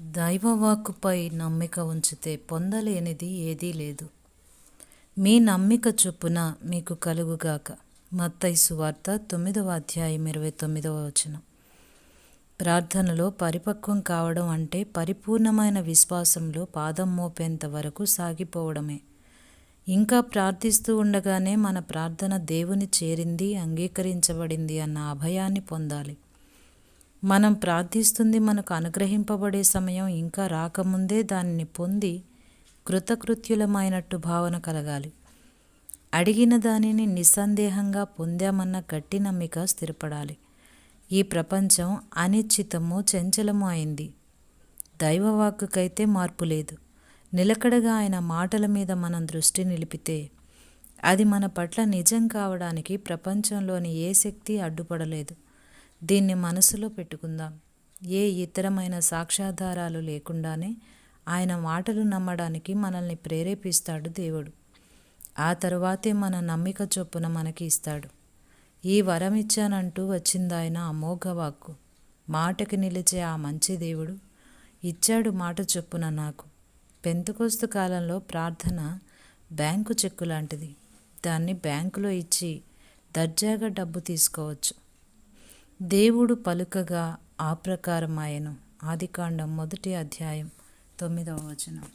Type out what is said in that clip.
దైవవాక్కుపై నమ్మిక ఉంచితే పొందలేనిది ఏదీ లేదు. మీ నమ్మిక చొప్పున మీకు కలుగుగాక. మత్తయి సువార్త 9వ అధ్యాయం 29వ వచనం. ప్రార్థనలో పరిపక్వం కావడం అంటే పరిపూర్ణమైన విశ్వాసంలో పాదం మోపేంత వరకు సాగిపోవడమే. ఇంకా ప్రార్థిస్తూ ఉండగానే మన ప్రార్థన దేవుని చేరింది, అంగీకరించబడింది అన్న అభయాన్ని పొందాలి. మనం ప్రార్థిస్తుంది మనకు అనుగ్రహింపబడే సమయం ఇంకా రాకముందే దానిని పొంది కృతకృత్యులమైనట్టు భావన కలగాలి. అడిగిన దానిని నిస్సందేహంగా పొందామన్న గట్టి నమ్మిక స్థిరపడాలి. ఈ ప్రపంచం అనిశ్చితము, చంచలము అయింది. దైవవాక్కుకైతే మార్పు లేదు. నిలకడగా ఆయన మాటల మీద మనం దృష్టి నిలిపితే అది మన పట్ల నిజం కావడానికి ప్రపంచంలోని ఏ శక్తి అడ్డుపడలేదు. దీన్ని మనసులో పెట్టుకుందాం. ఏ ఇతరమైన సాక్ష్యాధారాలు లేకుండానే ఆయన మాటలు నమ్మడానికి మనల్ని ప్రేరేపిస్తాడు దేవుడు. ఆ తరువాతే మన నమ్మిక చొప్పున మనకి ఇస్తాడు. ఈ వరం ఇచ్చానంటూ వచ్చిందాయన అమోఘ వాక్కు. మాటకి నిలిచే ఆ మంచి దేవుడు ఇచ్చాడు మాట చొప్పున నాకు. పెంతెకొస్తు కాలంలో ప్రార్థన బ్యాంకు చెక్కు లాంటిది. దాన్ని బ్యాంకులో ఇచ్చి దర్జాగా డబ్బు తీసుకోవచ్చు. దేవుడు పలుకగా ఆ ప్రకారం ఆయను. ఆదికాండం 1వ అధ్యాయం 9వ వచనం.